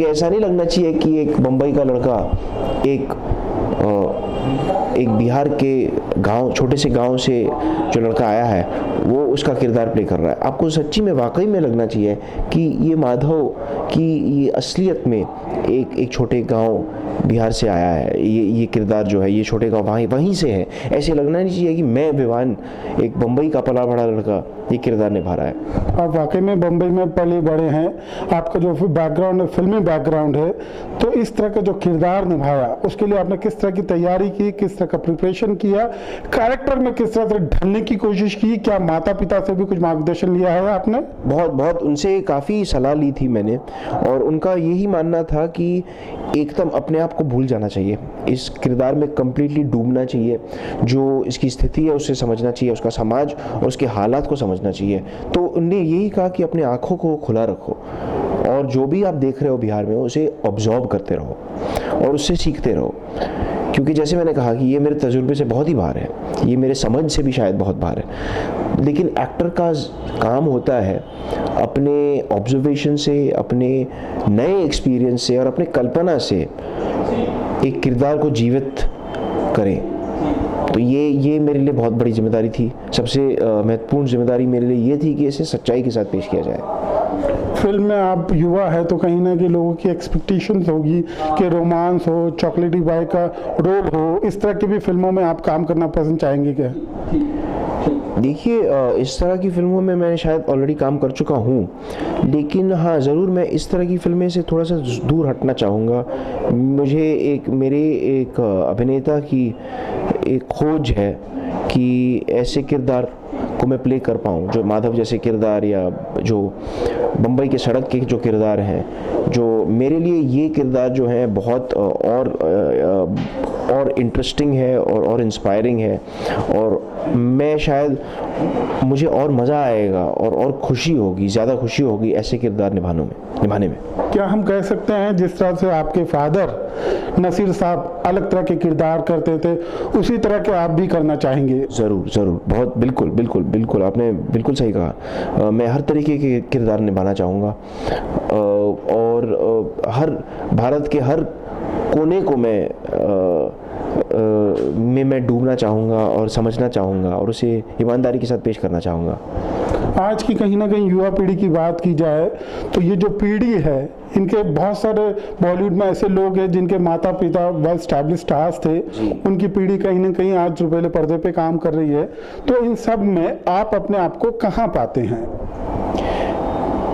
ये ऐसा नहीं लगना चाहिए कि एक बम्बई का लड़का एक बिहार के गांव, छोटे से गांव से जो लड़का आया है वो उसका किरदार प्ले कर रहा है। आपको सच्ची में वाकई में लगना चाहिए कि ये माधव की ये असलियत में एक छोटे गांव बिहार से आया है, ये किरदार जो है ये छोटे गांव वहीं से है। ऐसे लगना नहीं चाहिए कि मैं विवान एक बम्बई का पला बड़ा लड़का ये किरदार निभा रहा है। आप वाकई में बम्बई में पले बड़े हैं, आपका जो बैकग्राउंड है फिल्मी बैकग्राउंड है, तो इस तरह का जो किरदार निभाया उसके लिए आपने किस तरह की तैयारी की, किस तरह का प्रिपरेशन किया, कैरेक्टर में किस तरह से ढलने की कोशिश की, क्या माता पिता से भी कुछ मार्गदर्शन लिया है आपने? बहुत उनसे काफ़ी सलाह ली थी मैंने, और उनका यही मानना था कि एकदम अपने आप को भूल जाना चाहिए, इस किरदार में कम्प्लीटली डूबना चाहिए, जो इसकी स्थिति है उसे समझना चाहिए, उसका समाज और उसके हालात को समझना चाहिए। तो उनने यही कहा कि अपने आँखों को खुला रखो और जो भी आप देख रहे हो बिहार में उसे ऑब्जर्व करते रहो और उससे सीखते रहो, क्योंकि जैसे मैंने कहा कि ये मेरे तजुर्बे से बहुत ही बाहर है, ये मेरे समझ से भी शायद बहुत बाहर है, लेकिन एक्टर का काम होता है अपने ऑब्जर्वेशन से, अपने नए एक्सपीरियंस से और अपने कल्पना से एक किरदार को जीवित करें। तो ये मेरे लिए बहुत बड़ी जिम्मेदारी थी। सबसे महत्वपूर्ण जिम्मेदारी मेरे लिए ये थी कि इसे सच्चाई के साथ पेश किया जाए। फिल्म में आप युवा है तो कहीं ना कहीं लोगों की एक्सपेक्टेशंस होगी कि रोमांस हो, चॉकलेटी बॉय का रोल हो, इस तरह की भी फिल्मों में आप काम करना पसंद चाहेंगे क्या? देखिए, इस तरह की फिल्मों में मैंने शायद ऑलरेडी काम कर चुका हूँ, लेकिन हाँ ज़रूर मैं इस तरह की फिल्में से थोड़ा सा दूर हटना चाहूँगा। मुझे मेरे एक अभिनेता की एक खोज है कि ऐसे किरदार को मैं प्ले कर पाऊँ, जो माधव जैसे किरदार या जो बम्बई के सड़क के जो किरदार हैं, जो मेरे लिए ये किरदार जो है बहुत और इंटरेस्टिंग है और इंस्पायरिंग है, और मैं शायद मुझे और मज़ा आएगा और खुशी होगी, ज़्यादा खुशी होगी ऐसे किरदार निभाने में। क्या हम कह सकते हैं जिस तरह से आपके फादर नसीर साहब अलग तरह के किरदार करते थे, उसी तरह के आप भी करना चाहेंगे? ज़रूर, बहुत बिल्कुल आपने बिल्कुल सही कहा। मैं हर तरीके के किरदार निभाना चाहूँगा और हर भारत के हर कोने को मैं डूबना चाहूँगा और समझना चाहूँगा और उसे ईमानदारी के साथ पेश करना चाहूँगा। आज की कहीं ना कहीं युवा पीढ़ी की बात की जाए तो ये जो पीढ़ी है, इनके बहुत सारे बॉलीवुड में ऐसे लोग हैं जिनके माता पिता वेल स्टैब्लिश्ड स्टार्स थे, उनकी पीढ़ी कहीं ना कहीं आज रुपये पर्दे पे काम कर रही है, तो इन सब में आप अपने आप को कहाँ पाते हैं?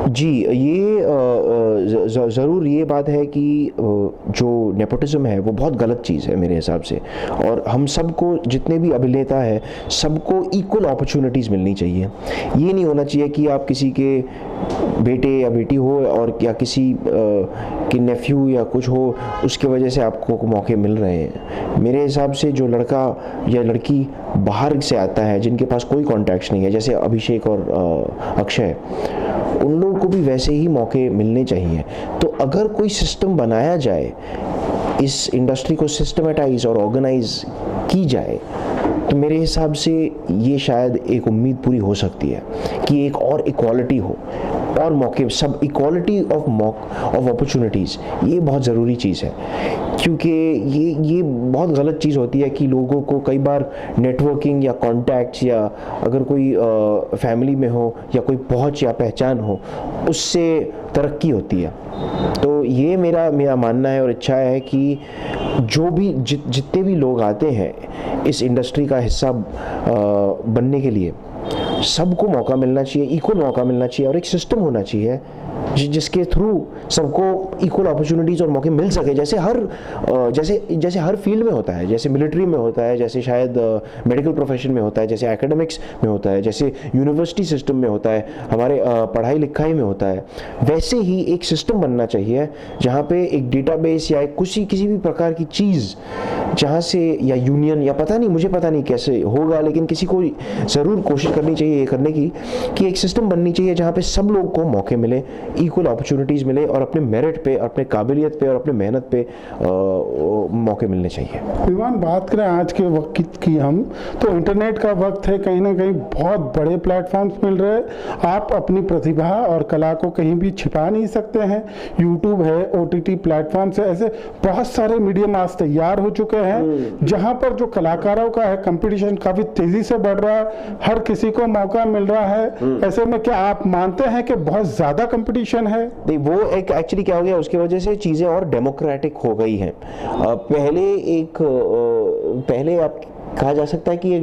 जी, ये ज़रूर ये बात है कि जो नेपोटिज्म है वो बहुत गलत चीज़ है मेरे हिसाब से, और हम सबको, जितने भी अभिनेता है, सबको इक्वल अपॉर्चुनिटीज़ मिलनी चाहिए। ये नहीं होना चाहिए कि आप किसी के बेटे या बेटी हो और या किसी के नेफ्यू या कुछ हो, उसके वजह से आपको मौके मिल रहे हैं। मेरे हिसाब से जो लड़का या लड़की बाहर से आता है, जिनके पास कोई कॉन्टैक्ट्स नहीं है, जैसे अभिषेक और अक्षय, उन लोगों को भी वैसे ही मौके मिलने चाहिए। तो अगर कोई सिस्टम बनाया जाए, इस इंडस्ट्री को सिस्टमेटाइज और ऑर्गेनाइज की जाए, तो मेरे हिसाब से ये शायद एक उम्मीद पूरी हो सकती है कि एक और इक्वालिटी हो और मौके, सब इक्वालिटी ऑफ अपॉर्चुनिटीज़, ये बहुत ज़रूरी चीज़ है। क्योंकि ये बहुत गलत चीज़ होती है कि लोगों को कई बार नेटवर्किंग या कॉन्टैक्ट्स या अगर कोई फैमिली में हो या कोई पहुंच या पहचान हो, उससे तरक्की होती है। तो ये मेरा मानना है और इच्छा है कि जो भी जितने भी लोग आते हैं इस इंडस्ट्री का हिस्सा बनने के लिए, सबको मौका मिलना चाहिए, इक्वल मौका मिलना चाहिए, और एक सिस्टम होना चाहिए जिसके थ्रू सबको इक्वल अपॉर्चुनिटीज़ और मौके मिल सके, जैसे हर फील्ड में होता है, जैसे मिलिट्री में होता है, जैसे शायद मेडिकल प्रोफेशन में होता है, जैसे एकेडमिक्स में होता है, जैसे यूनिवर्सिटी सिस्टम में होता है, हमारे पढ़ाई लिखाई में होता है। वैसे ही एक सिस्टम बनना चाहिए जहाँ पे एक डेटाबेस या किसी भी प्रकार की चीज़, जहाँ से, या यूनियन, या मुझे पता नहीं कैसे होगा, लेकिन किसी को ज़रूर कोशिश करनी चाहिए ये करने की कि एक सिस्टम बननी चाहिए जहाँ पे सब लोग को मौके मिले, इक्वल अपॉर्चुनिटीज़ मिले और अपने मेरिट पे, अपने काबिलियत पे और अपने मेहनत पे मौके मिलने चाहिए। विमान, बात करें आज के वक्त की हम, तो इंटरनेट का वक्त है, कहीं ना कहीं बहुत बड़े प्लेटफॉर्म्स मिल रहे हैं, आप अपनी प्रतिभा और कला को कहीं भी छिपा नहीं सकते हैं। यूट्यूब है, OTT प्लेटफॉर्म्स है, ऐसे बहुत सारे मीडियम आज तैयार हो चुके हैं जहां पर जो कलाकारों का है कंपटीशन काफी तेजी से बढ़ रहा है, हर किसी को मौका मिल रहा है। ऐसे में क्या आप मानते हैं कि बहुत ज्यादा कंपटीशन है? नहीं, वो एक एक्चुअली क्या हो गया, उसकी वजह से चीज़ें और डेमोक्रेटिक हो गई हैं। पहले आप कहा जा सकता है कि एक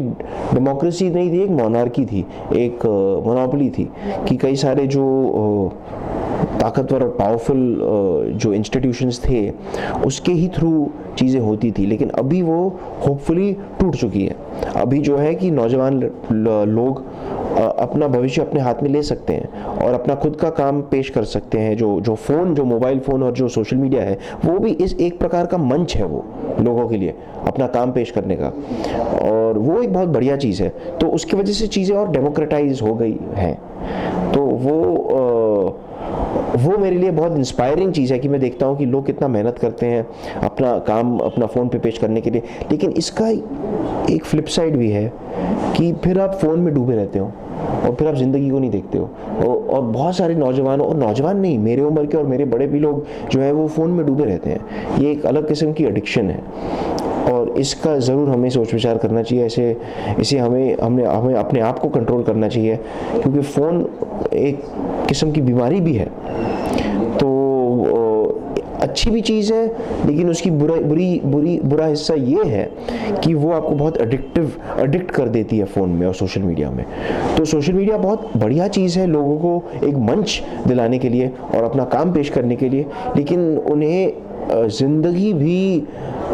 डेमोक्रेसी नहीं थी, एक मोनार्की थी, एक मोनोपोली थी कि कई सारे जो ताकतवर और पावरफुल जो इंस्टीट्यूशंस थे उसके ही थ्रू चीज़ें होती थी। लेकिन अभी वो होपफुली टूट चुकी है। अभी जो है कि नौजवान लोग अपना भविष्य अपने हाथ में ले सकते हैं और अपना खुद का काम पेश कर सकते हैं। जो मोबाइल फ़ोन और जो सोशल मीडिया है वो भी इस एक प्रकार का मंच है वो लोगों के लिए अपना काम पेश करने का, और वो एक बहुत बढ़िया चीज़ है। तो उसकी वजह से चीज़ें और डेमोक्रेटाइज हो गई हैं। तो वो मेरे लिए बहुत इंस्पायरिंग चीज़ है कि मैं देखता हूँ कि लोग कितना मेहनत करते हैं अपना काम अपना फ़ोन पे पेश करने के लिए। लेकिन इसका एक फ्लिप साइड भी है कि फिर आप फ़ोन में डूबे रहते हो और फिर आप ज़िंदगी को नहीं देखते हो। और बहुत सारे नौजवान, और नौजवान नहीं, मेरे उम्र के और मेरे बड़े भी लोग जो है वो फ़ोन में डूबे रहते हैं। ये एक अलग किस्म की एडिक्शन है और इसका ज़रूर हमें सोच विचार करना चाहिए। इसे हमें अपने आप को कंट्रोल करना चाहिए, क्योंकि फ़ोन एक किस्म की बीमारी भी है। तो अच्छी भी चीज़ है, लेकिन उसकी बुरा हिस्सा ये है कि वो आपको बहुत एडिक्ट कर देती है फ़ोन में और सोशल मीडिया में। तो सोशल मीडिया बहुत बढ़िया चीज़ है लोगों को एक मंच दिलाने के लिए और अपना काम पेश करने के लिए, लेकिन उन्हें ज़िंदगी भी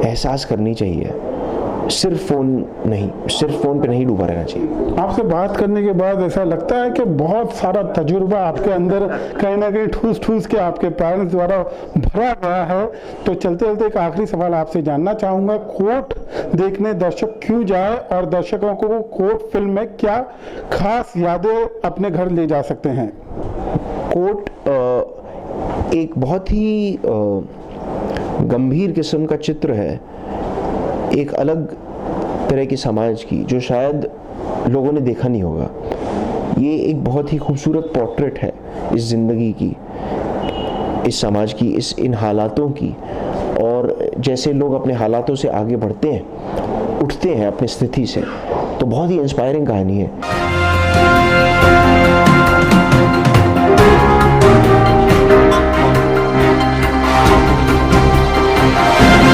एहसास करनी चाहिए। सिर्फ फ़ोन पे नहीं डूबा रहना चाहिए। आपसे बात करने के बाद ऐसा लगता है कि बहुत सारा तजुर्बा आपके अंदर कहीं ना कहीं ठूस ठूस के आपके पेरेंट्स द्वारा भरा गया है। तो चलते चलते एक आखिरी सवाल आपसे जानना चाहूँगा, कोर्ट देखने दर्शक क्यों जाए और दर्शकों को कोर्ट फिल्म में क्या खास यादें अपने घर ले जा सकते हैं? कोर्ट एक बहुत ही गंभीर किस्म का चित्र है एक अलग तरह के समाज की, जो शायद लोगों ने देखा नहीं होगा। ये एक बहुत ही खूबसूरत पोर्ट्रेट है इस ज़िंदगी की, इस समाज की, इन हालातों की, और जैसे लोग अपने हालातों से आगे बढ़ते हैं, उठते हैं अपनी स्थिति से। तो बहुत ही इंस्पायरिंग कहानी है।